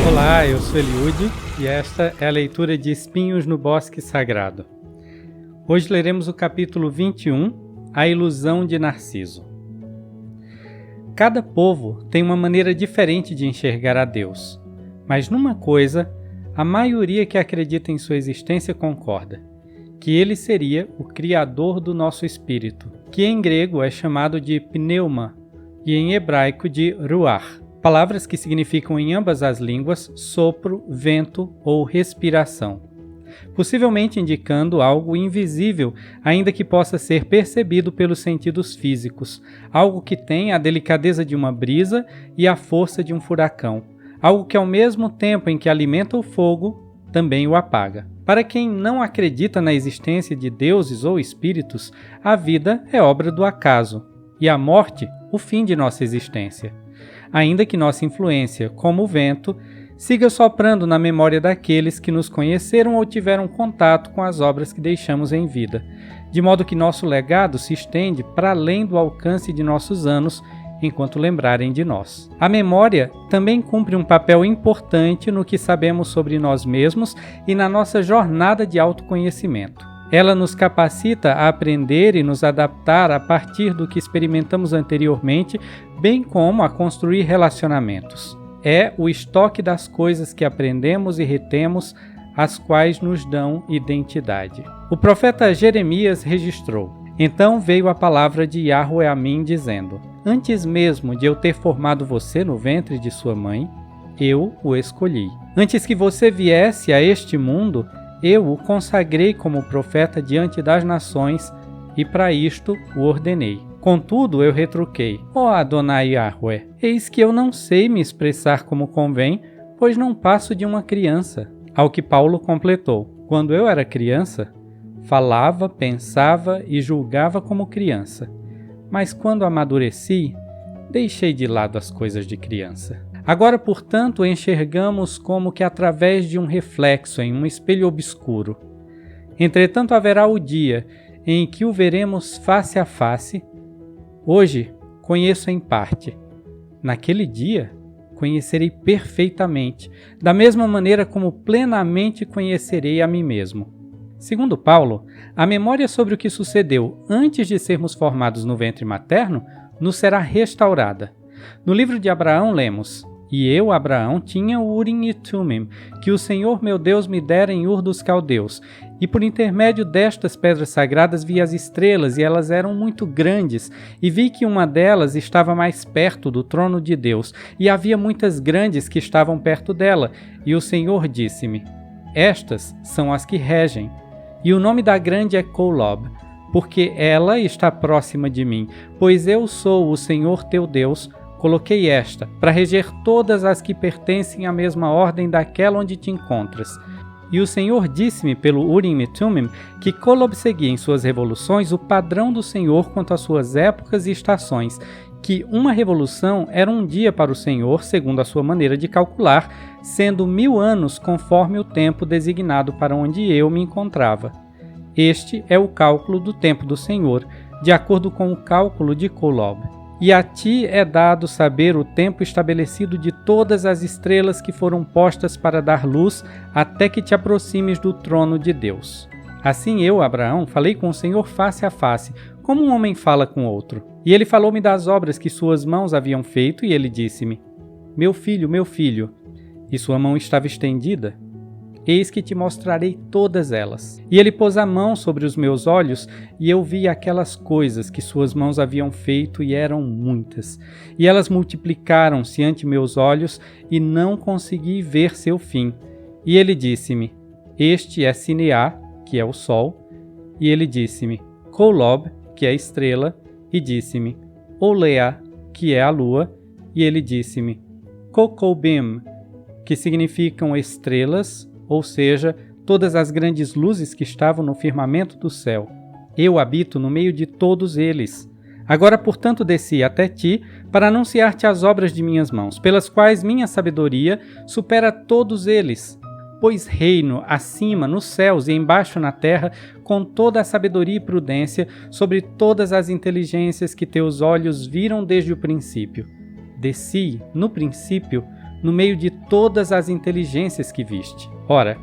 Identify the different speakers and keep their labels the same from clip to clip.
Speaker 1: Olá, eu sou Eliude e esta é a leitura de Espinhos no Bosque Sagrado. Hoje leremos o capítulo 21, A Ilusão de Narciso. Cada povo tem uma maneira diferente de enxergar a Deus, mas numa coisa, a maioria que acredita em sua existência concorda, que ele seria o Criador do nosso espírito, que em grego é chamado de pneuma e em hebraico de ruach. Palavras que significam em ambas as línguas sopro, vento ou respiração, possivelmente indicando algo invisível, ainda que possa ser percebido pelos sentidos físicos, algo que tem a delicadeza de uma brisa e a força de um furacão, algo que ao mesmo tempo em que alimenta o fogo, também o apaga. Para quem não acredita na existência de deuses ou espíritos, a vida é obra do acaso, e a morte, o fim de nossa existência. Ainda que nossa influência, como o vento, siga soprando na memória daqueles que nos conheceram ou tiveram contato com as obras que deixamos em vida, de modo que nosso legado se estende para além do alcance de nossos anos, enquanto lembrarem de nós. A memória também cumpre um papel importante no que sabemos sobre nós mesmos e na nossa jornada de autoconhecimento. Ela nos capacita a aprender e nos adaptar a partir do que experimentamos anteriormente, bem como a construir relacionamentos. É o estoque das coisas que aprendemos e retemos, as quais nos dão identidade. O profeta Jeremias registrou: Então veio a palavra de Yahweh a mim, dizendo: Antes mesmo de eu ter formado você no ventre de sua mãe, eu o escolhi. Antes que você viesse a este mundo, eu o consagrei como profeta diante das nações, e para isto o ordenei. Contudo, eu retruquei: Ó Adonai Yahweh, eis que eu não sei me expressar como convém, pois não passo de uma criança. Ao que Paulo completou: Quando eu era criança, falava, pensava e julgava como criança. Mas quando amadureci, deixei de lado as coisas de criança. Agora, portanto, enxergamos como que através de um reflexo em um espelho obscuro. Entretanto, haverá o dia em que o veremos face a face. Hoje, conheço em parte. Naquele dia, conhecerei perfeitamente, da mesma maneira como plenamente conhecerei a mim mesmo. Segundo Paulo, a memória sobre o que sucedeu antes de sermos formados no ventre materno nos será restaurada. No livro de Abraão lemos: E eu, Abraão, tinha o Urim e Tumim, que o Senhor meu Deus me dera em Ur dos Caldeus, e por intermédio destas pedras sagradas vi as estrelas, e elas eram muito grandes, e vi que uma delas estava mais perto do trono de Deus, e havia muitas grandes que estavam perto dela, e o Senhor disse-me: Estas são as que regem, e o nome da grande é Kolob, porque ela está próxima de mim, pois eu sou o Senhor teu Deus. Coloquei esta, para reger todas as que pertencem à mesma ordem daquela onde te encontras. E o Senhor disse-me pelo Urim e Tumim que Kolob seguia em suas revoluções o padrão do Senhor quanto às suas épocas e estações, que uma revolução era um dia para o Senhor, segundo a sua maneira de calcular, sendo 1000 anos conforme o tempo designado para onde eu me encontrava. Este é o cálculo do tempo do Senhor, de acordo com o cálculo de Kolob. E a ti é dado saber o tempo estabelecido de todas as estrelas que foram postas para dar luz até que te aproximes do trono de Deus. Assim eu, Abraão, falei com o Senhor face a face, como um homem fala com outro. E ele falou-me das obras que suas mãos haviam feito, e ele disse-me: meu filho, e sua mão estava estendida. Eis que te mostrarei todas elas. E ele pôs a mão sobre os meus olhos, e eu vi aquelas coisas que suas mãos haviam feito, e eram muitas. E elas multiplicaram-se ante meus olhos, e não consegui ver seu fim. E ele disse-me: Este é Sineá, que é o sol. E ele disse-me: Kolob, que é a estrela. E disse-me: Oleá, que é a lua. E ele disse-me: Kokobim, que significam estrelas, ou seja, todas as grandes luzes que estavam no firmamento do céu. Eu habito no meio de todos eles. Agora, portanto, desci até ti, para anunciar-te as obras de minhas mãos, pelas quais minha sabedoria supera todos eles. Pois reino acima nos céus e embaixo na terra, com toda a sabedoria e prudência, sobre todas as inteligências que teus olhos viram desde o princípio. Desci, no princípio, no meio de todas as inteligências que viste. Ora,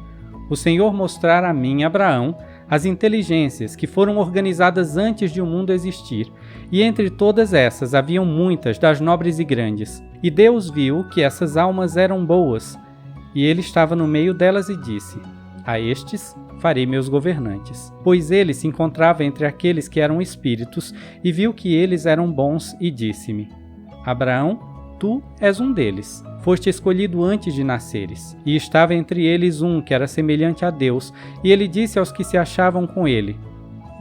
Speaker 1: o Senhor mostrara a mim, Abraão, as inteligências que foram organizadas antes de o mundo existir, e entre todas essas haviam muitas das nobres e grandes. E Deus viu que essas almas eram boas, e ele estava no meio delas e disse: a estes farei meus governantes. Pois ele se encontrava entre aqueles que eram espíritos, e viu que eles eram bons, e disse-me: Abraão, tu és um deles. Foste escolhido antes de nasceres. E estava entre eles um que era semelhante a Deus, e ele disse aos que se achavam com ele: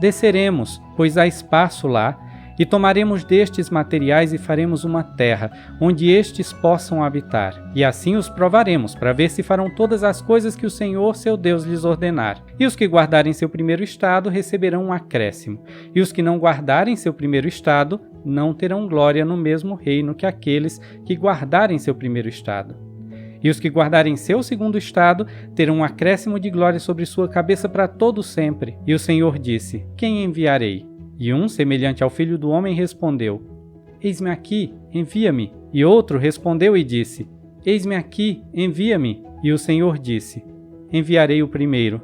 Speaker 1: desceremos, pois há espaço lá, e tomaremos destes materiais e faremos uma terra, onde estes possam habitar. E assim os provaremos, para ver se farão todas as coisas que o Senhor, seu Deus, lhes ordenar. E os que guardarem seu primeiro estado receberão um acréscimo, e os que não guardarem seu primeiro estado não terão glória no mesmo reino que aqueles que guardarem seu primeiro estado. E os que guardarem seu segundo estado terão um acréscimo de glória sobre sua cabeça para todo sempre. E o Senhor disse: quem enviarei? E um, semelhante ao filho do homem, respondeu: eis-me aqui, envia-me. E outro respondeu e disse: eis-me aqui, envia-me. E o Senhor disse: enviarei o primeiro.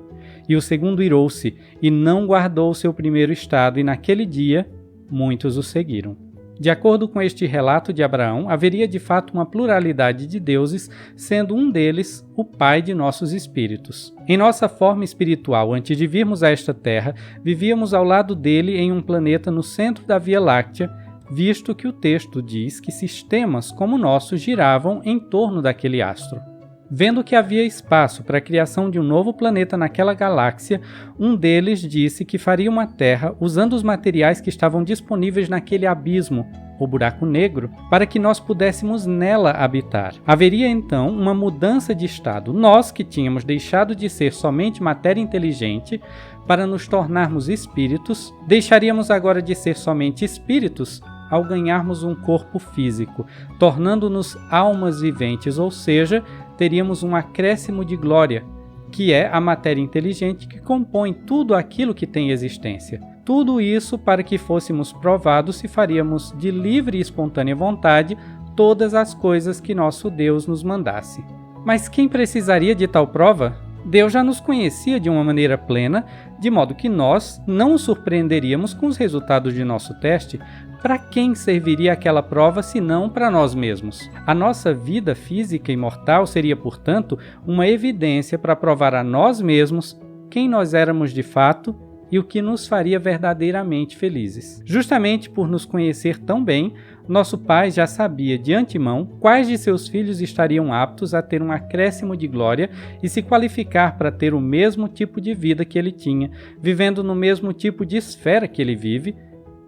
Speaker 1: E o segundo irou-se, e não guardou o seu primeiro estado, e naquele dia muitos o seguiram. De acordo com este relato de Abraão, haveria de fato uma pluralidade de deuses, sendo um deles o Pai de nossos espíritos. Em nossa forma espiritual, antes de virmos a esta terra, vivíamos ao lado dele em um planeta no centro da Via Láctea, visto que o texto diz que sistemas como o nosso giravam em torno daquele astro. Vendo que havia espaço para a criação de um novo planeta naquela galáxia, um deles disse que faria uma terra usando os materiais que estavam disponíveis naquele abismo, o buraco negro, para que nós pudéssemos nela habitar. Haveria então uma mudança de estado. Nós, que tínhamos deixado de ser somente matéria inteligente para nos tornarmos espíritos, deixaríamos agora de ser somente espíritos ao ganharmos um corpo físico, tornando-nos almas viventes, ou seja, teríamos um acréscimo de glória, que é a matéria inteligente que compõe tudo aquilo que tem existência. Tudo isso para que fôssemos provados se faríamos de livre e espontânea vontade todas as coisas que nosso Deus nos mandasse. Mas quem precisaria de tal prova? Deus já nos conhecia de uma maneira plena, de modo que nós não o surpreenderíamos com os resultados de nosso teste. Para quem serviria aquela prova senão para nós mesmos? A nossa vida física e mortal seria, portanto, uma evidência para provar a nós mesmos quem nós éramos de fato e o que nos faria verdadeiramente felizes. Justamente por nos conhecer tão bem, nosso Pai já sabia de antemão quais de seus filhos estariam aptos a ter um acréscimo de glória e se qualificar para ter o mesmo tipo de vida que ele tinha, vivendo no mesmo tipo de esfera que ele vive,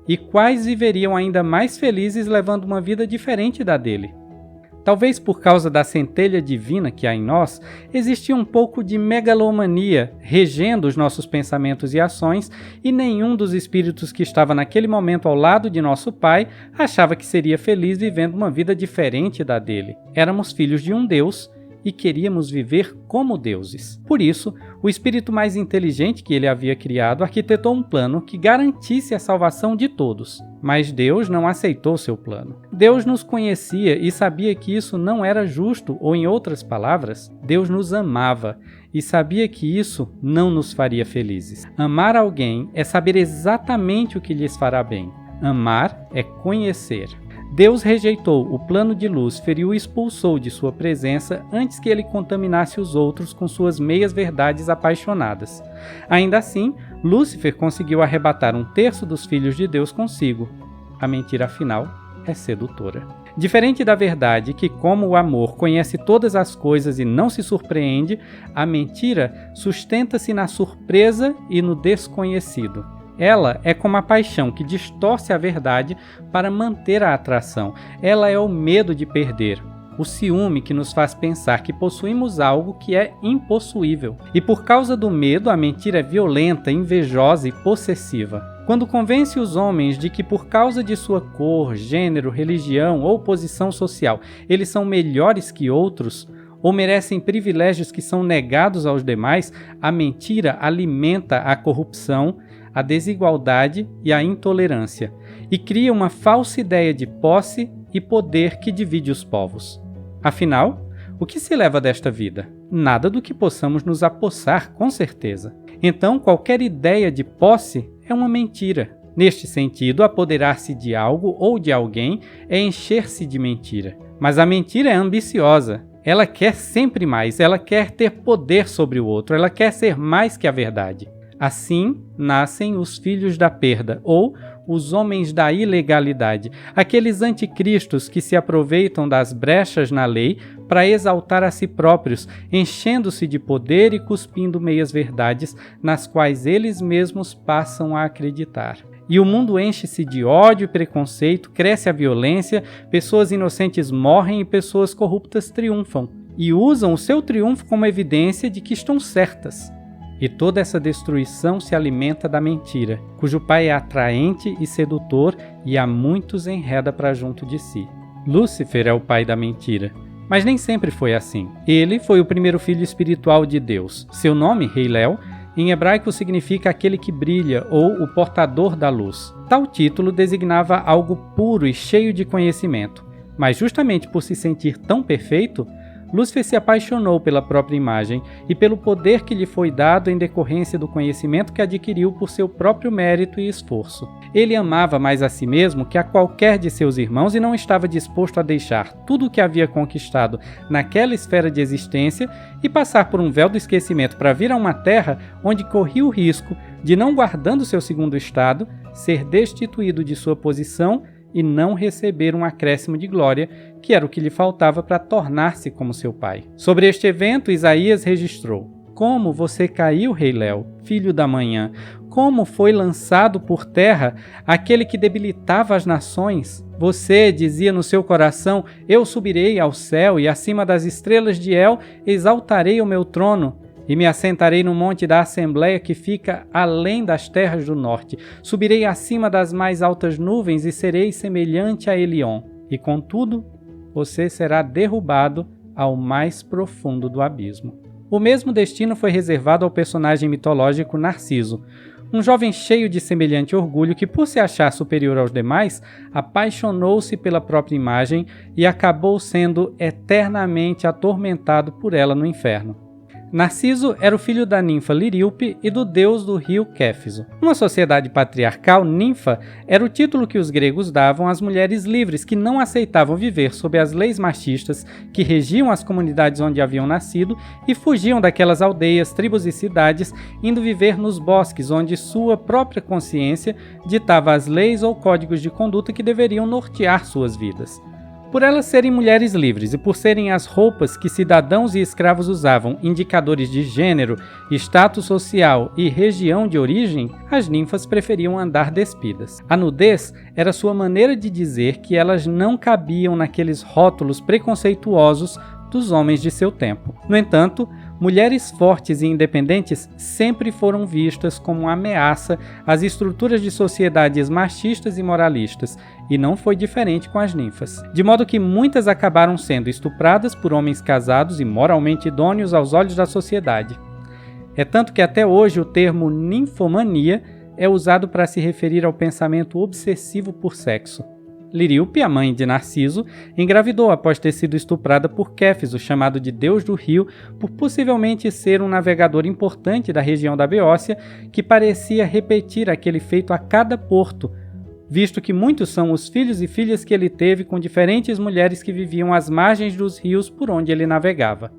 Speaker 1: e quais viveriam ainda mais felizes levando uma vida diferente da dele. Talvez por causa da centelha divina que há em nós, existia um pouco de megalomania regendo os nossos pensamentos e ações, e nenhum dos espíritos que estava naquele momento ao lado de nosso Pai achava que seria feliz vivendo uma vida diferente da dele. Éramos filhos de um Deus e queríamos viver como deuses. Por isso, o espírito mais inteligente que ele havia criado arquitetou um plano que garantisse a salvação de todos. Mas Deus não aceitou seu plano. Deus nos conhecia e sabia que isso não era justo, ou em outras palavras, Deus nos amava e sabia que isso não nos faria felizes. Amar alguém é saber exatamente o que lhes fará bem. Amar é conhecer. Deus rejeitou o plano de Lúcifer e o expulsou de sua presença antes que ele contaminasse os outros com suas meias-verdades apaixonadas. Ainda assim, Lúcifer conseguiu arrebatar 1/3 dos filhos de Deus consigo. A mentira, afinal, é sedutora. Diferente da verdade, que como o amor conhece todas as coisas e não se surpreende, a mentira sustenta-se na surpresa e no desconhecido. Ela é como a paixão que distorce a verdade para manter a atração. Ela é o medo de perder, o ciúme que nos faz pensar que possuímos algo que é impossuível. E por causa do medo, a mentira é violenta, invejosa e possessiva. Quando convence os homens de que por causa de sua cor, gênero, religião ou posição social, eles são melhores que outros, ou merecem privilégios que são negados aos demais, a mentira alimenta a corrupção, a desigualdade e a intolerância, e cria uma falsa ideia de posse e poder que divide os povos. Afinal, o que se leva desta vida? Nada do que possamos nos apossar, com certeza. Então, qualquer ideia de posse é uma mentira. Neste sentido, apoderar-se de algo ou de alguém é encher-se de mentira. Mas a mentira é ambiciosa. Ela quer sempre mais, ela quer ter poder sobre o outro, ela quer ser mais que a verdade. Assim nascem os filhos da perda, ou os homens da ilegalidade, aqueles anticristos que se aproveitam das brechas na lei para exaltar a si próprios, enchendo-se de poder e cuspindo meias-verdades nas quais eles mesmos passam a acreditar. E o mundo enche-se de ódio e preconceito, cresce a violência, pessoas inocentes morrem e pessoas corruptas triunfam, e usam o seu triunfo como evidência de que estão certas. E toda essa destruição se alimenta da mentira, cujo pai é atraente e sedutor e a muitos enreda para junto de si. Lúcifer é o pai da mentira, mas nem sempre foi assim. Ele foi o primeiro filho espiritual de Deus. Seu nome, Hillel, em hebraico significa aquele que brilha ou o portador da luz. Tal título designava algo puro e cheio de conhecimento, mas justamente por se sentir tão perfeito, Lúcifer se apaixonou pela própria imagem e pelo poder que lhe foi dado em decorrência do conhecimento que adquiriu por seu próprio mérito e esforço. Ele amava mais a si mesmo que a qualquer de seus irmãos e não estava disposto a deixar tudo o que havia conquistado naquela esfera de existência e passar por um véu do esquecimento para vir a uma terra onde corria o risco de, não guardando seu segundo estado, ser destituído de sua posição e não receber um acréscimo de glória, que era o que lhe faltava para tornar-se como seu pai. Sobre este evento, Isaías registrou: Como você caiu, Hillel, filho da manhã! Como foi lançado por terra aquele que debilitava as nações! Você dizia no seu coração: Eu subirei ao céu e acima das estrelas de El exaltarei o meu trono. E me assentarei no monte da Assembleia que fica além das terras do norte. Subirei acima das mais altas nuvens e serei semelhante a Elion. E contudo, você será derrubado ao mais profundo do abismo. O mesmo destino foi reservado ao personagem mitológico Narciso, um jovem cheio de semelhante orgulho que, por se achar superior aos demais, apaixonou-se pela própria imagem e acabou sendo eternamente atormentado por ela no inferno. Narciso era o filho da ninfa Liríope e do deus do rio Kéfiso. Numa sociedade patriarcal, ninfa era o título que os gregos davam às mulheres livres que não aceitavam viver sob as leis machistas que regiam as comunidades onde haviam nascido e fugiam daquelas aldeias, tribos e cidades, indo viver nos bosques onde sua própria consciência ditava as leis ou códigos de conduta que deveriam nortear suas vidas. Por elas serem mulheres livres e por serem as roupas que cidadãos e escravos usavam indicadores de gênero, status social e região de origem, as ninfas preferiam andar despidas. A nudez era sua maneira de dizer que elas não cabiam naqueles rótulos preconceituosos dos homens de seu tempo. No entanto, mulheres fortes e independentes sempre foram vistas como uma ameaça às estruturas de sociedades machistas e moralistas, e não foi diferente com as ninfas. De modo que muitas acabaram sendo estupradas por homens casados e moralmente idôneos aos olhos da sociedade. É tanto que até hoje o termo ninfomania é usado para se referir ao pensamento obsessivo por sexo. Liríope, a mãe de Narciso, engravidou após ter sido estuprada por Kéfiso, chamado de Deus do Rio, por possivelmente ser um navegador importante da região da Beócia, que parecia repetir aquele feito a cada porto, visto que muitos são os filhos e filhas que ele teve com diferentes mulheres que viviam às margens dos rios por onde ele navegava.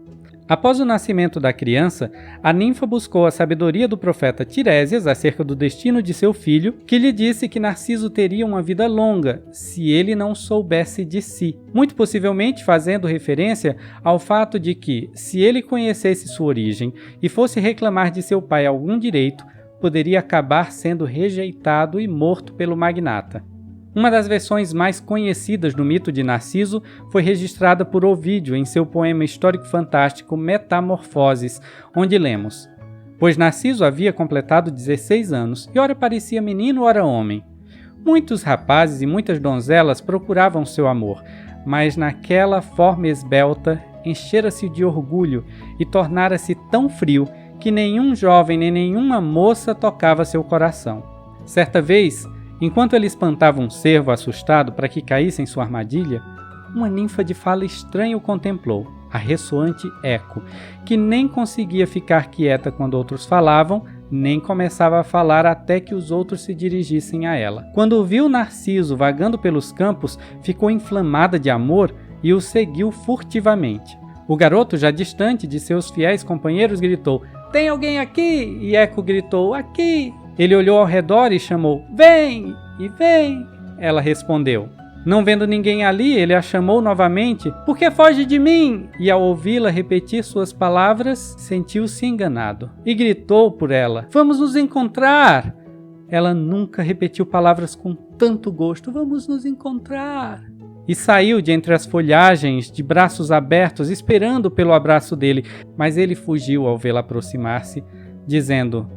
Speaker 1: Após o nascimento da criança, a ninfa buscou a sabedoria do profeta Tirésias acerca do destino de seu filho, que lhe disse que Narciso teria uma vida longa se ele não soubesse de si, muito possivelmente fazendo referência ao fato de que, se ele conhecesse sua origem e fosse reclamar de seu pai algum direito, poderia acabar sendo rejeitado e morto pelo magnata. Uma das versões mais conhecidas do mito de Narciso foi registrada por Ovídio em seu poema histórico-fantástico Metamorfoses, onde lemos: Pois Narciso havia completado 16 anos, e ora parecia menino, ora homem. Muitos rapazes e muitas donzelas procuravam seu amor, mas naquela forma esbelta, enchera-se de orgulho e tornara-se tão frio que nenhum jovem nem nenhuma moça tocava seu coração. Certa vez, enquanto ele espantava um cervo assustado para que caísse em sua armadilha, uma ninfa de fala estranha o contemplou, a ressoante Eco, que nem conseguia ficar quieta quando outros falavam, nem começava a falar até que os outros se dirigissem a ela. Quando viu Narciso vagando pelos campos, ficou inflamada de amor e o seguiu furtivamente. O garoto, já distante de seus fiéis companheiros, gritou: "Tem alguém aqui?" E Eco gritou: "Aqui!" Ele olhou ao redor e chamou: "Vem!" E "Vem!" Ela respondeu. Não vendo ninguém ali, ele a chamou novamente: "Por que foge de mim?" E ao ouvi-la repetir suas palavras, sentiu-se enganado e gritou por ela: "Vamos nos encontrar!" Ela nunca repetiu palavras com tanto gosto: "Vamos nos encontrar!" E saiu de entre as folhagens, de braços abertos, esperando pelo abraço dele, mas ele fugiu ao vê-la aproximar-se, dizendo: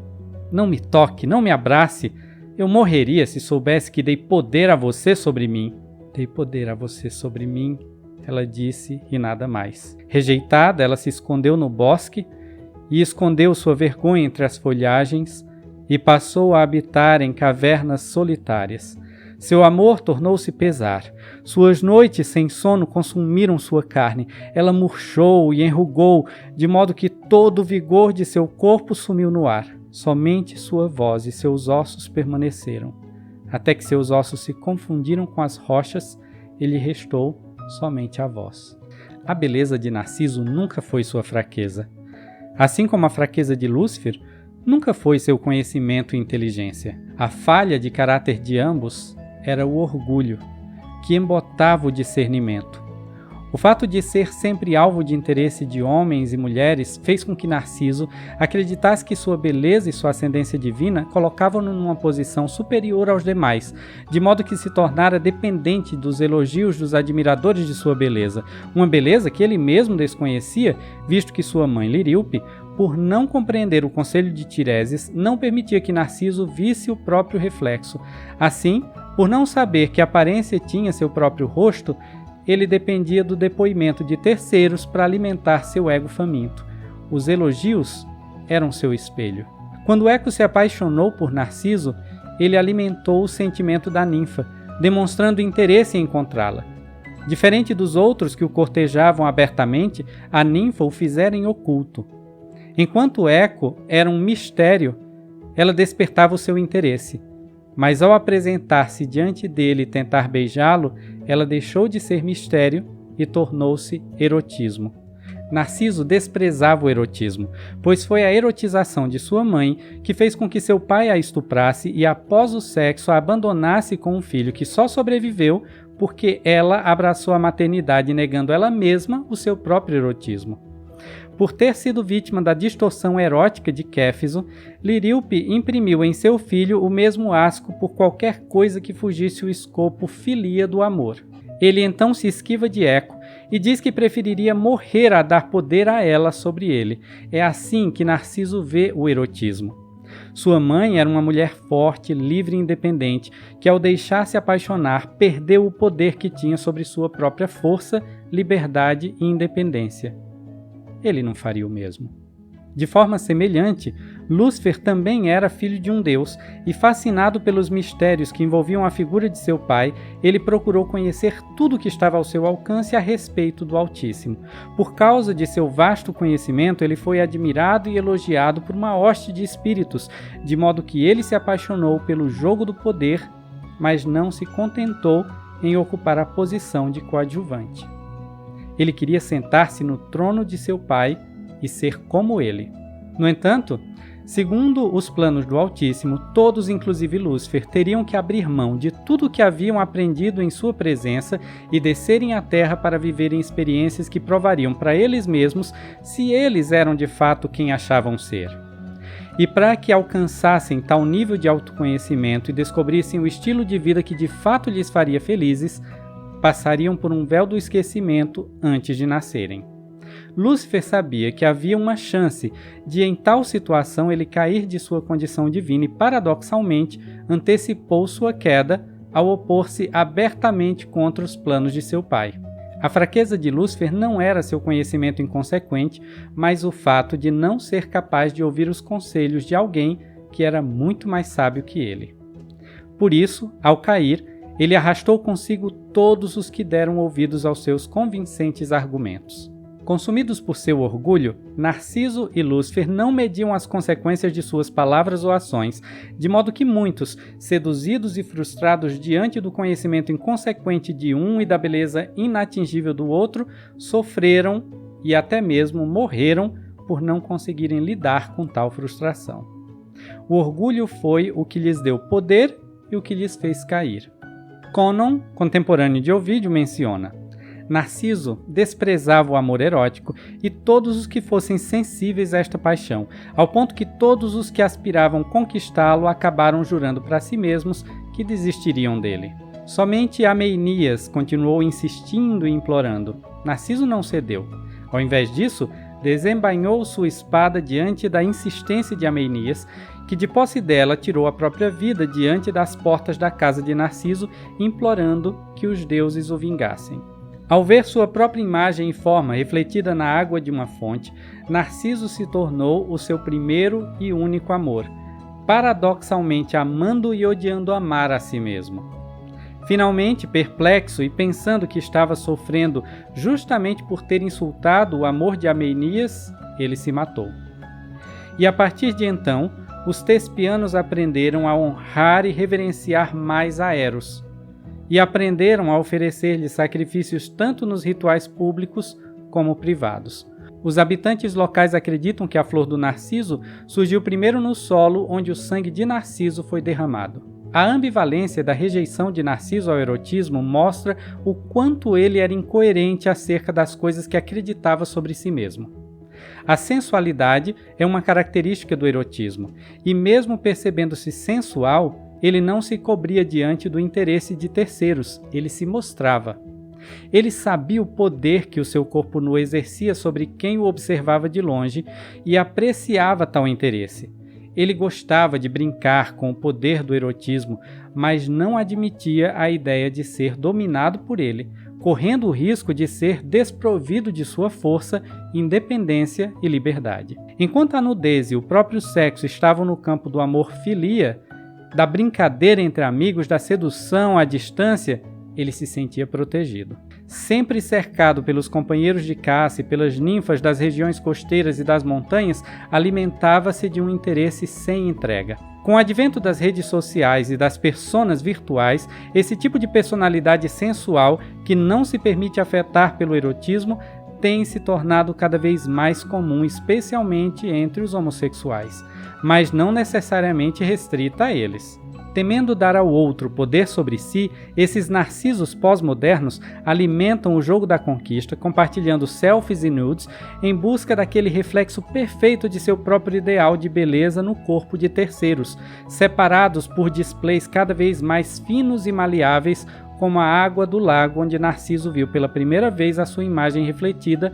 Speaker 1: "Não me toque, não me abrace. Eu morreria se soubesse que dei poder a você sobre mim." "Dei poder a você sobre mim", ela disse, e nada mais. Rejeitada, ela se escondeu no bosque e escondeu sua vergonha entre as folhagens e passou a habitar em cavernas solitárias. Seu amor tornou-se pesar. Suas noites sem sono consumiram sua carne. Ela murchou e enrugou, de modo que todo o vigor de seu corpo sumiu no ar. Somente sua voz e seus ossos permaneceram. Até que seus ossos se confundiram com as rochas, e lhe restou somente a voz. A beleza de Narciso nunca foi sua fraqueza. Assim como a fraqueza de Lúcifer nunca foi seu conhecimento e inteligência. A falha de caráter de ambos era o orgulho, que embotava o discernimento. O fato de ser sempre alvo de interesse de homens e mulheres fez com que Narciso acreditasse que sua beleza e sua ascendência divina colocavam-no numa posição superior aos demais, de modo que se tornara dependente dos elogios dos admiradores de sua beleza, uma beleza que ele mesmo desconhecia, visto que sua mãe Liríope, por não compreender o conselho de Tireses, não permitia que Narciso visse o próprio reflexo. Assim, por não saber que aparência tinha seu próprio rosto, ele dependia do depoimento de terceiros para alimentar seu ego faminto. Os elogios eram seu espelho. Quando Eco se apaixonou por Narciso, ele alimentou o sentimento da ninfa, demonstrando interesse em encontrá-la. Diferente dos outros que o cortejavam abertamente, a ninfa o fizera em oculto. Enquanto Eco era um mistério, ela despertava o seu interesse. Mas ao apresentar-se diante dele e tentar beijá-lo, ela deixou de ser mistério e tornou-se erotismo. Narciso desprezava o erotismo, pois foi a erotização de sua mãe que fez com que seu pai a estuprasse e após o sexo a abandonasse com um filho que só sobreviveu porque ela abraçou a maternidade negando ela mesma o seu próprio erotismo. Por ter sido vítima da distorção erótica de Kéfiso, Liríope imprimiu em seu filho o mesmo asco por qualquer coisa que fugisse o escopo filia do amor. Ele então se esquiva de Eco e diz que preferiria morrer a dar poder a ela sobre ele. É assim que Narciso vê o erotismo. Sua mãe era uma mulher forte, livre e independente, que ao deixar-se apaixonar, perdeu o poder que tinha sobre sua própria força, liberdade e independência. Ele não faria o mesmo. De forma semelhante, Lúcifer também era filho de um deus, e fascinado pelos mistérios que envolviam a figura de seu pai, ele procurou conhecer tudo o que estava ao seu alcance a respeito do Altíssimo. Por causa de seu vasto conhecimento, ele foi admirado e elogiado por uma hoste de espíritos, de modo que ele se apaixonou pelo jogo do poder, mas não se contentou em ocupar a posição de coadjuvante. Ele queria sentar-se no trono de seu pai e ser como ele. No entanto, segundo os planos do Altíssimo, todos, inclusive Lúcifer, teriam que abrir mão de tudo o que haviam aprendido em sua presença e descerem à Terra para viverem experiências que provariam para eles mesmos se eles eram de fato quem achavam ser. E para que alcançassem tal nível de autoconhecimento e descobrissem o estilo de vida que de fato lhes faria felizes, passariam por um véu do esquecimento antes de nascerem. Lúcifer sabia que havia uma chance de, em tal situação, ele cair de sua condição divina e, paradoxalmente, antecipou sua queda ao opor-se abertamente contra os planos de seu pai. A fraqueza de Lúcifer não era seu conhecimento inconsequente, mas o fato de não ser capaz de ouvir os conselhos de alguém que era muito mais sábio que ele. Por isso, ao cair, ele arrastou consigo todos os que deram ouvidos aos seus convincentes argumentos. Consumidos por seu orgulho, Narciso e Lúcifer não mediam as consequências de suas palavras ou ações, de modo que muitos, seduzidos e frustrados diante do conhecimento inconsequente de um e da beleza inatingível do outro, sofreram e até mesmo morreram por não conseguirem lidar com tal frustração. O orgulho foi o que lhes deu poder e o que lhes fez cair. Conon, contemporâneo de Ovídio, menciona: Narciso desprezava o amor erótico e todos os que fossem sensíveis a esta paixão, ao ponto que todos os que aspiravam conquistá-lo acabaram jurando para si mesmos que desistiriam dele. Somente Ameinias continuou insistindo e implorando. Narciso não cedeu. Ao invés disso, desembainhou sua espada diante da insistência de Ameinias, que de posse dela tirou a própria vida diante das portas da casa de Narciso, implorando que os deuses o vingassem. Ao ver sua própria imagem e forma refletida na água de uma fonte, Narciso se tornou o seu primeiro e único amor, paradoxalmente amando e odiando amar a si mesmo. Finalmente, perplexo e pensando que estava sofrendo justamente por ter insultado o amor de Ameinias, ele se matou. E a partir de então, os tespianos aprenderam a honrar e reverenciar mais a Eros, e aprenderam a oferecer-lhe sacrifícios tanto nos rituais públicos como privados. Os habitantes locais acreditam que a flor do Narciso surgiu primeiro no solo onde o sangue de Narciso foi derramado. A ambivalência da rejeição de Narciso ao erotismo mostra o quanto ele era incoerente acerca das coisas que acreditava sobre si mesmo. A sensualidade é uma característica do erotismo, e mesmo percebendo-se sensual, ele não se cobria diante do interesse de terceiros, ele se mostrava. Ele sabia o poder que o seu corpo nu exercia sobre quem o observava de longe e apreciava tal interesse. Ele gostava de brincar com o poder do erotismo, mas não admitia a ideia de ser dominado por ele, correndo o risco de ser desprovido de sua força, independência e liberdade. Enquanto a nudez e o próprio sexo estavam no campo do amor filia, da brincadeira entre amigos, da sedução à distância, ele se sentia protegido. Sempre cercado pelos companheiros de caça e pelas ninfas das regiões costeiras e das montanhas, alimentava-se de um interesse sem entrega. Com o advento das redes sociais e das personas virtuais, esse tipo de personalidade sensual, que não se permite afetar pelo erotismo, tem se tornado cada vez mais comum, especialmente entre os homossexuais, mas não necessariamente restrita a eles. Temendo dar ao outro poder sobre si, esses narcisos pós-modernos alimentam o jogo da conquista, compartilhando selfies e nudes em busca daquele reflexo perfeito de seu próprio ideal de beleza no corpo de terceiros, separados por displays cada vez mais finos e maleáveis, como a água do lago onde Narciso viu pela primeira vez a sua imagem refletida,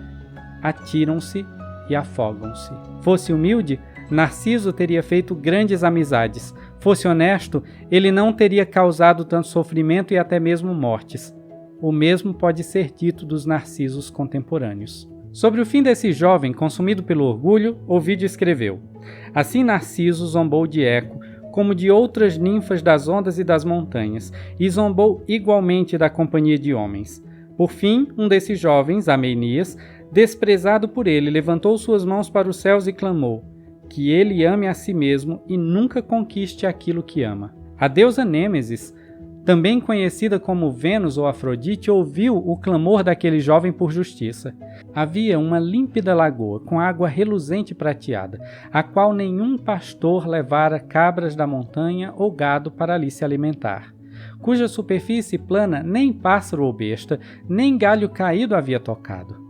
Speaker 1: atiram-se e afogam-se. Fosse humilde, Narciso teria feito grandes amizades. Fosse honesto, ele não teria causado tanto sofrimento e até mesmo mortes. O mesmo pode ser dito dos narcisos contemporâneos. Sobre o fim desse jovem consumido pelo orgulho, Ovídio escreveu: Assim Narciso zombou de Eco, como de outras ninfas das ondas e das montanhas, e zombou igualmente da companhia de homens. Por fim, um desses jovens, Ameinias, desprezado por ele, levantou suas mãos para os céus e clamou: que ele ame a si mesmo e nunca conquiste aquilo que ama. A deusa Nêmesis, também conhecida como Vênus ou Afrodite, ouviu o clamor daquele jovem por justiça. Havia uma límpida lagoa com água reluzente e prateada, a qual nenhum pastor levara cabras da montanha ou gado para ali se alimentar, cuja superfície plana nem pássaro ou besta, nem galho caído havia tocado.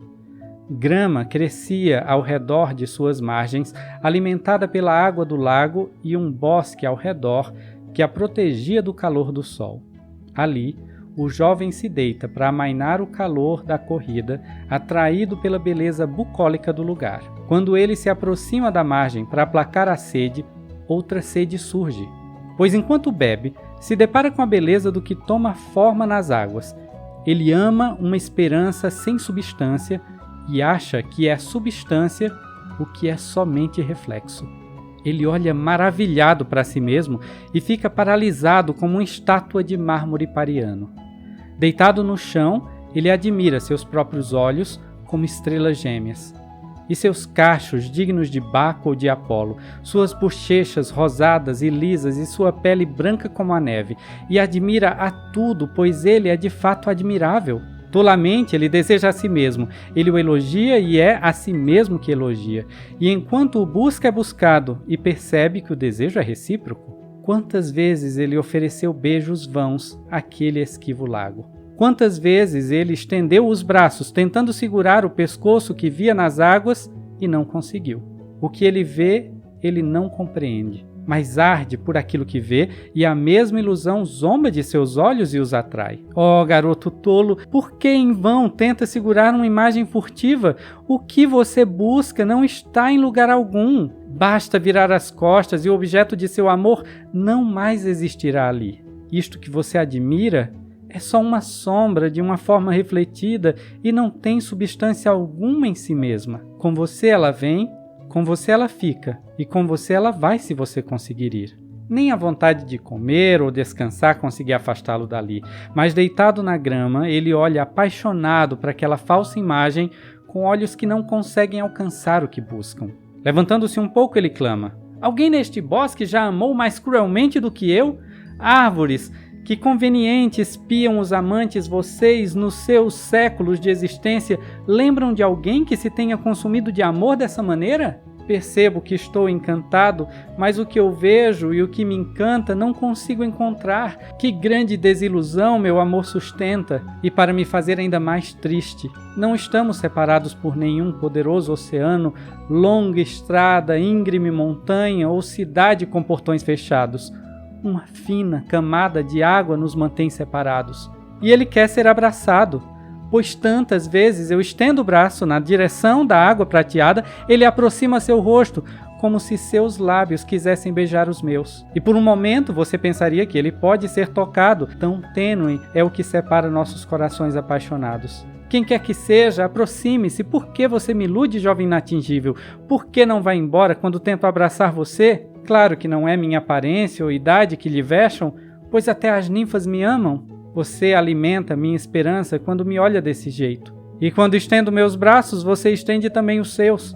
Speaker 1: Grama crescia ao redor de suas margens, alimentada pela água do lago, e um bosque ao redor que a protegia do calor do sol. Ali, o jovem se deita para amainar o calor da corrida, atraído pela beleza bucólica do lugar. Quando ele se aproxima da margem para aplacar a sede, outra sede surge, pois enquanto bebe, se depara com a beleza do que toma forma nas águas. Ele ama uma esperança sem substância e acha que é substância o que é somente reflexo. Ele olha maravilhado para si mesmo e fica paralisado como uma estátua de mármore pariano. Deitado no chão, ele admira seus próprios olhos como estrelas gêmeas, e seus cachos dignos de Baco ou de Apolo, suas bochechas rosadas e lisas e sua pele branca como a neve, e admira a tudo, pois ele é de fato admirável. Tolamente ele deseja a si mesmo, ele o elogia e é a si mesmo que elogia, e enquanto o busca é buscado e percebe que o desejo é recíproco. Quantas vezes ele ofereceu beijos vãos àquele esquivo lago? Quantas vezes ele estendeu os braços tentando segurar o pescoço que via nas águas e não conseguiu. O que ele vê, ele não compreende, mas arde por aquilo que vê e a mesma ilusão zomba de seus olhos e os atrai. Oh, garoto tolo, por que em vão tenta segurar uma imagem furtiva? O que você busca não está em lugar algum. Basta virar as costas e o objeto de seu amor não mais existirá ali. Isto que você admira é só uma sombra de uma forma refletida e não tem substância alguma em si mesma. Com você ela vem, com você ela fica, e com você ela vai se você conseguir ir. Nem a vontade de comer ou descansar conseguir afastá-lo dali, mas deitado na grama, ele olha apaixonado para aquela falsa imagem com olhos que não conseguem alcançar o que buscam. Levantando-se um pouco, ele clama: alguém neste bosque já amou mais cruelmente do que eu? Árvores, que conveniente espiam os amantes, vocês, nos seus séculos de existência, lembram de alguém que se tenha consumido de amor dessa maneira? Percebo que estou encantado, mas o que eu vejo e o que me encanta não consigo encontrar. Que grande desilusão meu amor sustenta, e para me fazer ainda mais triste, não estamos separados por nenhum poderoso oceano, longa estrada, íngreme montanha ou cidade com portões fechados. Uma fina camada de água nos mantém separados. E ele quer ser abraçado, pois tantas vezes eu estendo o braço na direção da água prateada, ele aproxima seu rosto, como se seus lábios quisessem beijar os meus. E por um momento você pensaria que ele pode ser tocado, tão tênue é o que separa nossos corações apaixonados. Quem quer que seja, aproxime-se. Por que você me ilude, jovem inatingível? Por que não vai embora quando tento abraçar você? Claro que não é minha aparência ou idade que lhe vexam, pois até as ninfas me amam. Você alimenta minha esperança quando me olha desse jeito. E quando estendo meus braços, você estende também os seus.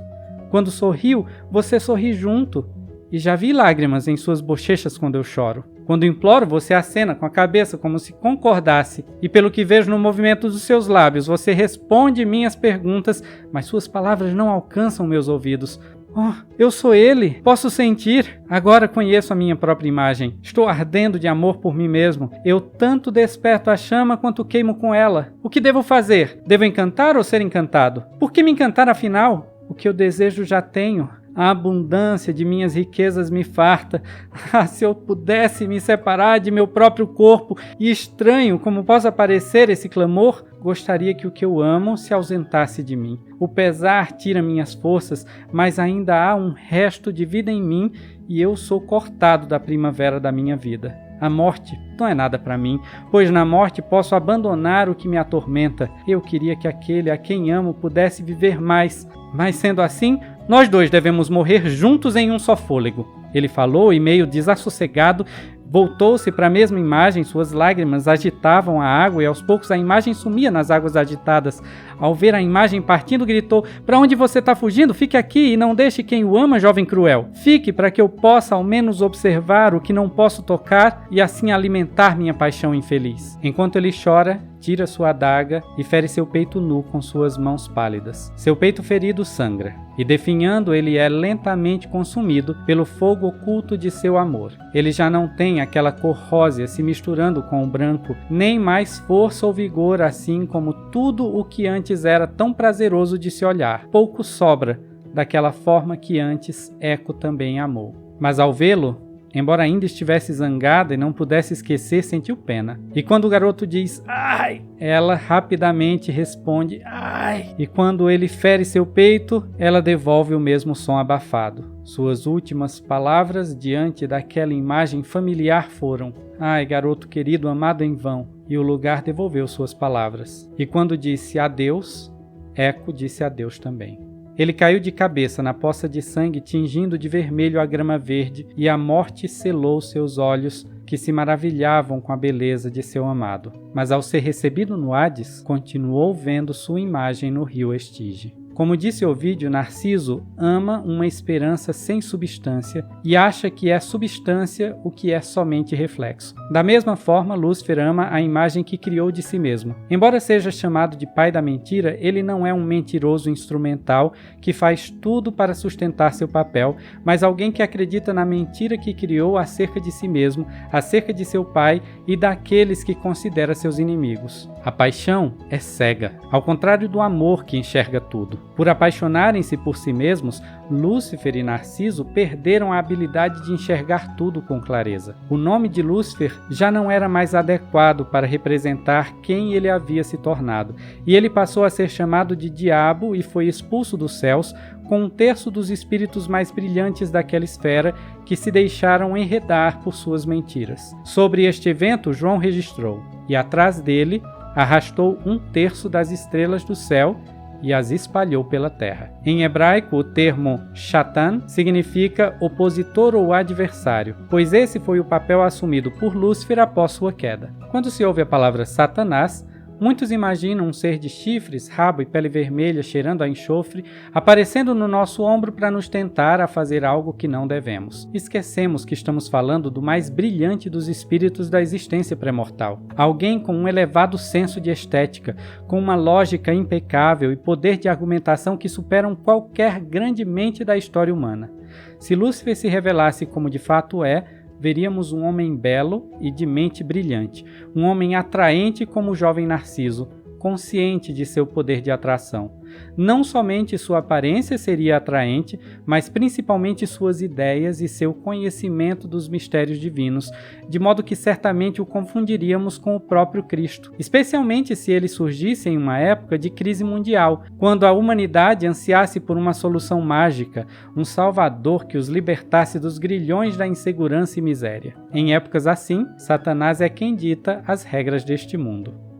Speaker 1: Quando sorrio, você sorri junto. E já vi lágrimas em suas bochechas quando eu choro. Quando imploro, você acena com a cabeça como se concordasse. E pelo que vejo no movimento dos seus lábios, você responde minhas perguntas, mas suas palavras não alcançam meus ouvidos. Oh, eu sou ele, posso sentir. Agora conheço a minha própria imagem. Estou ardendo de amor por mim mesmo. Eu tanto desperto a chama quanto queimo com ela. O que devo fazer? Devo encantar ou ser encantado? Por que me encantar afinal? O que eu desejo já tenho. A abundância de minhas riquezas me farta. Ah, se eu pudesse me separar de meu próprio corpo, e estranho como possa parecer esse clamor, gostaria que o que eu amo se ausentasse de mim. O pesar tira minhas forças, mas ainda há um resto de vida em mim e eu sou cortado da primavera da minha vida. A morte não é nada para mim, pois na morte posso abandonar o que me atormenta. Eu queria que aquele a quem amo pudesse viver mais, mas sendo assim, nós dois devemos morrer juntos em um só fôlego. Ele falou e, meio desassossegado, voltou-se para a mesma imagem, suas lágrimas agitavam a água e aos poucos a imagem sumia nas águas agitadas. Ao ver a imagem partindo, gritou: "Para onde você está fugindo? Fique aqui e não deixe quem o ama, jovem cruel. Fique para que eu possa ao menos observar o que não posso tocar e assim alimentar minha paixão infeliz." Enquanto ele chora, tira sua adaga e fere seu peito nu com suas mãos pálidas. Seu peito ferido sangra, e definhando ele é lentamente consumido pelo fogo oculto de seu amor. Ele já não tem aquela cor rósea se misturando com o branco, nem mais força ou vigor, assim como tudo o que antes era tão prazeroso de se olhar. Pouco sobra daquela forma que antes Eco também amou. Mas ao vê-lo, embora ainda estivesse zangada e não pudesse esquecer, sentiu pena. E quando o garoto diz "ai", ela rapidamente responde "ai". E quando ele fere seu peito, ela devolve o mesmo som abafado. Suas últimas palavras diante daquela imagem familiar foram: "Ai, garoto querido, amado em vão." e o lugar devolveu suas palavras. E quando disse adeus, Eco disse adeus também. Ele caiu de cabeça na poça de sangue, tingindo de vermelho a grama verde, e a morte selou seus olhos, que se maravilhavam com a beleza de seu amado. Mas ao ser recebido no Hades, continuou vendo sua imagem no rio Estige. Como disse Ovídio, Narciso ama uma esperança sem substância e acha que é substância o que é somente reflexo. Da mesma forma, Lúcifer ama a imagem que criou de si mesmo. Embora seja chamado de pai da mentira, ele não é um mentiroso instrumental que faz tudo para sustentar seu papel, mas alguém que acredita na mentira que criou acerca de si mesmo, acerca de seu pai e daqueles que considera seus inimigos. A paixão é cega, ao contrário do amor que enxerga tudo. Por apaixonarem-se por si mesmos, Lúcifer e Narciso perderam a habilidade de enxergar tudo com clareza. O nome de Lúcifer já não era mais adequado para representar quem ele havia se tornado, e ele passou a ser chamado de Diabo e foi expulso dos céus com 1/3 dos espíritos mais brilhantes daquela esfera que se deixaram enredar por suas mentiras. Sobre este evento, João registrou, e atrás dele arrastou 1/3 das estrelas do céu e as espalhou pela terra. Em hebraico, o termo Shatan significa opositor ou adversário, pois esse foi o papel assumido por Lúcifer após sua queda. Quando se ouve a palavra Satanás, muitos imaginam um ser de chifres, rabo e pele vermelha cheirando a enxofre, aparecendo no nosso ombro para nos tentar a fazer algo que não devemos. Esquecemos que estamos falando do mais brilhante dos espíritos da existência pré-mortal. Alguém com um elevado senso de estética, com uma lógica impecável e poder de argumentação que superam qualquer grande mente da história humana. Se Lúcifer se revelasse como de fato é, veríamos um homem belo e de mente brilhante, um homem atraente como o jovem Narciso, consciente de seu poder de atração. Não somente sua aparência seria atraente, mas principalmente suas ideias e seu conhecimento dos mistérios divinos, de modo que certamente o confundiríamos com o próprio Cristo, especialmente se ele surgisse em uma época de crise mundial, quando a humanidade ansiasse por uma solução mágica, um salvador que os libertasse dos grilhões da insegurança e miséria. Em épocas assim, Satanás é quem dita as regras deste mundo.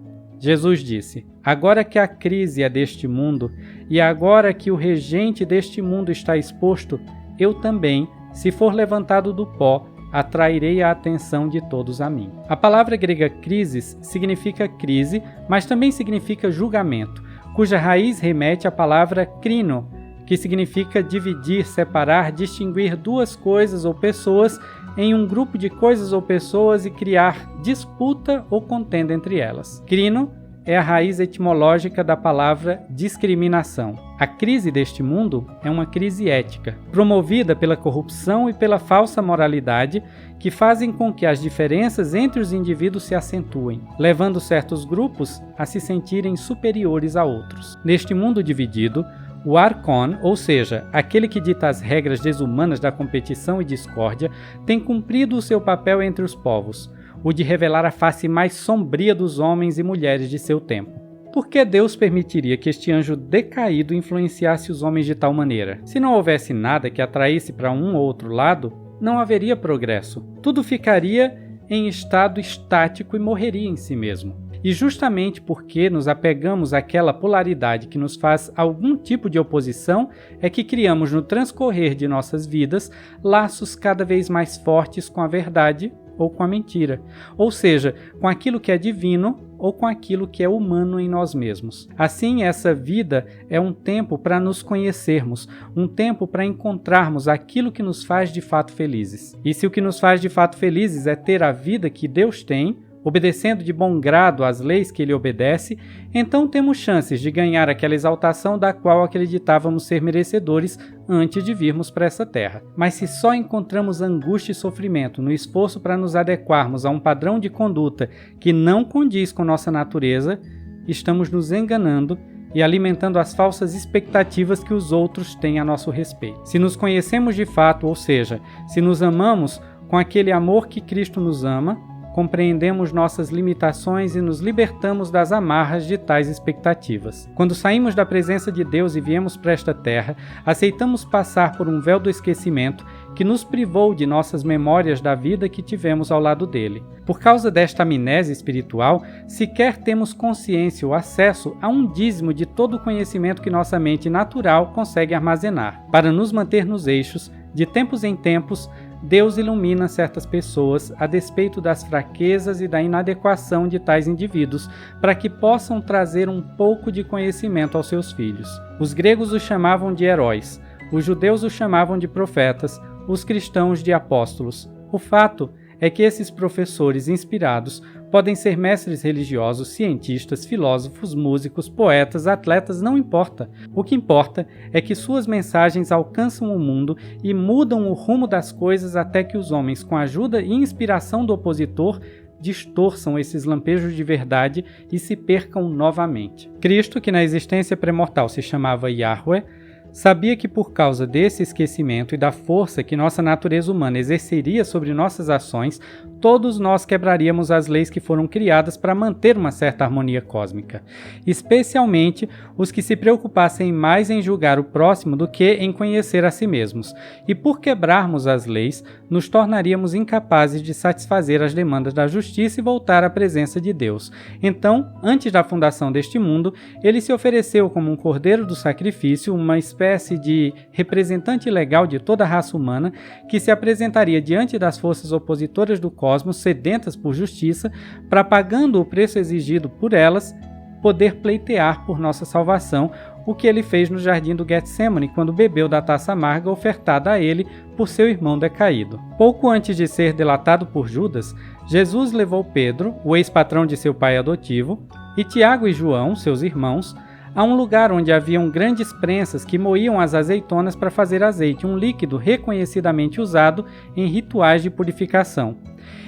Speaker 1: Jesus disse: agora que a crise é deste mundo, e agora que o regente deste mundo está exposto, eu também, se for levantado do pó, atrairei a atenção de todos a mim. A palavra grega crisis significa crise, mas também significa julgamento, cuja raiz remete à palavra crino, que significa dividir, separar, distinguir duas coisas ou pessoas em um grupo de coisas ou pessoas e criar disputa ou contenda entre elas. Crino é a raiz etimológica da palavra discriminação. A crise deste mundo é uma crise ética, promovida pela corrupção e pela falsa moralidade, que fazem com que as diferenças entre os indivíduos se acentuem, levando certos grupos a se sentirem superiores a outros. Neste mundo dividido, o Archon, ou seja, aquele que dita as regras desumanas da competição e discórdia, tem cumprido o seu papel entre os povos, o de revelar a face mais sombria dos homens e mulheres de seu tempo. Por que Deus permitiria que este anjo decaído influenciasse os homens de tal maneira? Se não houvesse nada que atraísse para um ou outro lado, não haveria progresso. Tudo ficaria em estado estático e morreria em si mesmo. E justamente porque nos apegamos àquela polaridade que nos faz algum tipo de oposição, é que criamos no transcorrer de nossas vidas laços cada vez mais fortes com a verdade ou com a mentira, ou seja, com aquilo que é divino ou com aquilo que é humano em nós mesmos. Assim, essa vida é um tempo para nos conhecermos, um tempo para encontrarmos aquilo que nos faz de fato felizes. E se o que nos faz de fato felizes é ter a vida que Deus tem, obedecendo de bom grado às leis que ele obedece, então temos chances de ganhar aquela exaltação da qual acreditávamos ser merecedores antes de virmos para essa terra. Mas se só encontramos angústia e sofrimento no esforço para nos adequarmos a um padrão de conduta que não condiz com nossa natureza, estamos nos enganando e alimentando as falsas expectativas que os outros têm a nosso respeito. Se nos conhecemos de fato, ou seja, se nos amamos com aquele amor que Cristo nos ama, compreendemos nossas limitações e nos libertamos das amarras de tais expectativas. Quando saímos da presença de Deus e viemos para esta terra, aceitamos passar por um véu do esquecimento que nos privou de nossas memórias da vida que tivemos ao lado dele. Por causa desta amnésia espiritual, sequer temos consciência ou acesso a um dízimo de todo o conhecimento que nossa mente natural consegue armazenar. Para nos manter nos eixos, de tempos em tempos, Deus ilumina certas pessoas a despeito das fraquezas e da inadequação de tais indivíduos, para que possam trazer um pouco de conhecimento aos seus filhos. Os gregos os chamavam de heróis, os judeus os chamavam de profetas, os cristãos de apóstolos. O fato é que esses professores inspirados podem ser mestres religiosos, cientistas, filósofos, músicos, poetas, atletas, não importa. O que importa é que suas mensagens alcançam o mundo e mudam o rumo das coisas até que os homens, com a ajuda e inspiração do opositor, distorçam esses lampejos de verdade e se percam novamente. Cristo, que na existência pré-mortal se chamava Yahweh, sabia que por causa desse esquecimento e da força que nossa natureza humana exerceria sobre nossas ações, todos nós quebraríamos as leis que foram criadas para manter uma certa harmonia cósmica, especialmente os que se preocupassem mais em julgar o próximo do que em conhecer a si mesmos. E por quebrarmos as leis, nos tornaríamos incapazes de satisfazer as demandas da justiça e voltar à presença de Deus. Então, antes da fundação deste mundo, ele se ofereceu como um cordeiro do sacrifício, uma espécie de representante legal de toda a raça humana, que se apresentaria diante das forças opositoras do cosmos, sedentas por justiça, para, pagando o preço exigido por elas, poder pleitear por nossa salvação, o que ele fez no jardim do Getsemane, quando bebeu da taça amarga ofertada a ele por seu irmão decaído. Pouco antes de ser delatado por Judas, Jesus levou Pedro, o ex-patrão de seu pai adotivo, e Tiago e João, seus irmãos, a um lugar onde haviam grandes prensas que moíam as azeitonas para fazer azeite, um líquido reconhecidamente usado em rituais de purificação.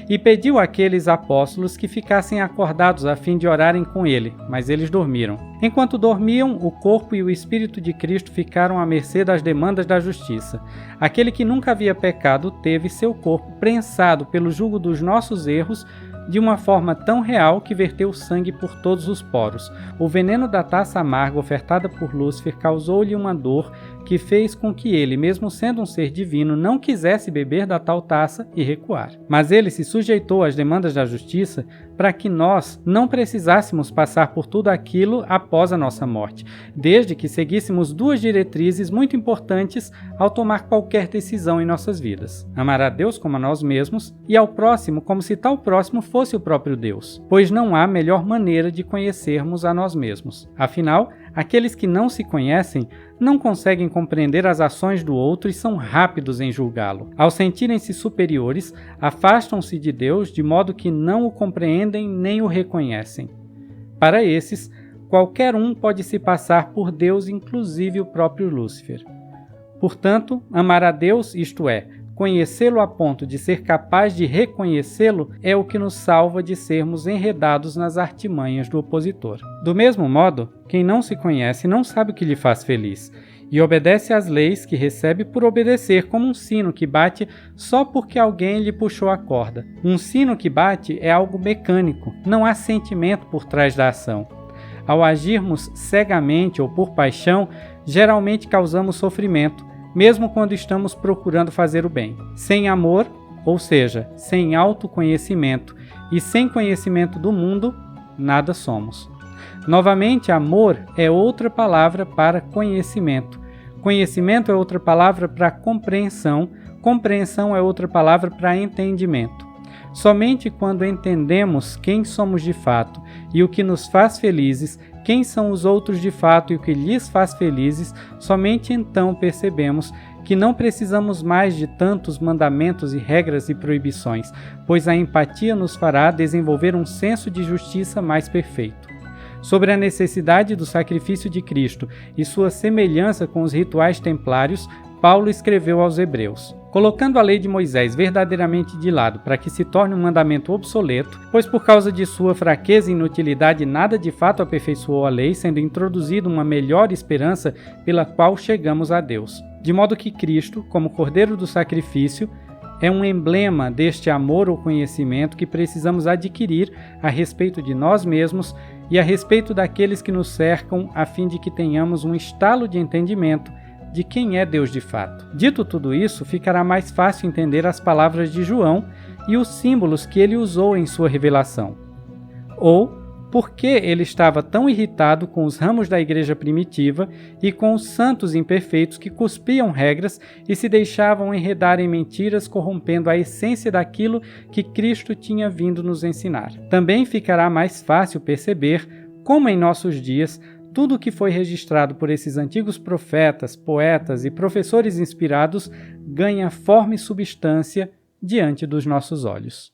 Speaker 1: E pediu àqueles apóstolos que ficassem acordados a fim de orarem com ele, mas eles dormiram. Enquanto dormiam, o corpo e o espírito de Cristo ficaram à mercê das demandas da justiça. Aquele que nunca havia pecado teve seu corpo prensado pelo jugo dos nossos erros, de uma forma tão real que verteu sangue por todos os poros. O veneno da taça amarga ofertada por Lúcifer causou-lhe uma dor que fez com que ele, mesmo sendo um ser divino, não quisesse beber da tal taça e recuar. Mas ele se sujeitou às demandas da justiça para que nós não precisássemos passar por tudo aquilo após a nossa morte, desde que seguíssemos duas diretrizes muito importantes ao tomar qualquer decisão em nossas vidas: amar a Deus como a nós mesmos e ao próximo como se tal próximo fosse o próprio Deus, pois não há melhor maneira de conhecermos a nós mesmos. Afinal, aqueles que não se conhecem não conseguem compreender as ações do outro e são rápidos em julgá-lo. Ao sentirem-se superiores, afastam-se de Deus de modo que não o compreendem nem o reconhecem. Para esses, qualquer um pode se passar por Deus, inclusive o próprio Lúcifer. Portanto, amar a Deus, isto é, conhecê-lo a ponto de ser capaz de reconhecê-lo, é o que nos salva de sermos enredados nas artimanhas do opositor. Do mesmo modo, quem não se conhece não sabe o que lhe faz feliz, e obedece às leis que recebe por obedecer, como um sino que bate só porque alguém lhe puxou a corda. Um sino que bate é algo mecânico, não há sentimento por trás da ação. Ao agirmos cegamente ou por paixão, geralmente causamos sofrimento, mesmo quando estamos procurando fazer o bem. Sem amor, ou seja, sem autoconhecimento e sem conhecimento do mundo, nada somos. Novamente, amor é outra palavra para conhecimento. Conhecimento é outra palavra para compreensão. Compreensão é outra palavra para entendimento. Somente quando entendemos quem somos de fato e o que nos faz felizes, quem são os outros de fato e o que lhes faz felizes, somente então percebemos que não precisamos mais de tantos mandamentos e regras e proibições, pois a empatia nos fará desenvolver um senso de justiça mais perfeito. Sobre a necessidade do sacrifício de Cristo e sua semelhança com os rituais templários, Paulo escreveu aos Hebreus: colocando a lei de Moisés verdadeiramente de lado para que se torne um mandamento obsoleto, pois por causa de sua fraqueza e inutilidade nada de fato aperfeiçoou a lei, sendo introduzida uma melhor esperança pela qual chegamos a Deus. De modo que Cristo, como Cordeiro do sacrifício, é um emblema deste amor ao conhecimento que precisamos adquirir a respeito de nós mesmos e a respeito daqueles que nos cercam, a fim de que tenhamos um estalo de entendimento de quem é Deus de fato. Dito tudo isso, ficará mais fácil entender as palavras de João e os símbolos que ele usou em sua revelação. Ou por que ele estava tão irritado com os ramos da igreja primitiva e com os santos imperfeitos que cuspiam regras e se deixavam enredar em mentiras, corrompendo a essência daquilo que Cristo tinha vindo nos ensinar. Também ficará mais fácil perceber como em nossos dias tudo o que foi registrado por esses antigos profetas, poetas e professores inspirados ganha forma e substância diante dos nossos olhos.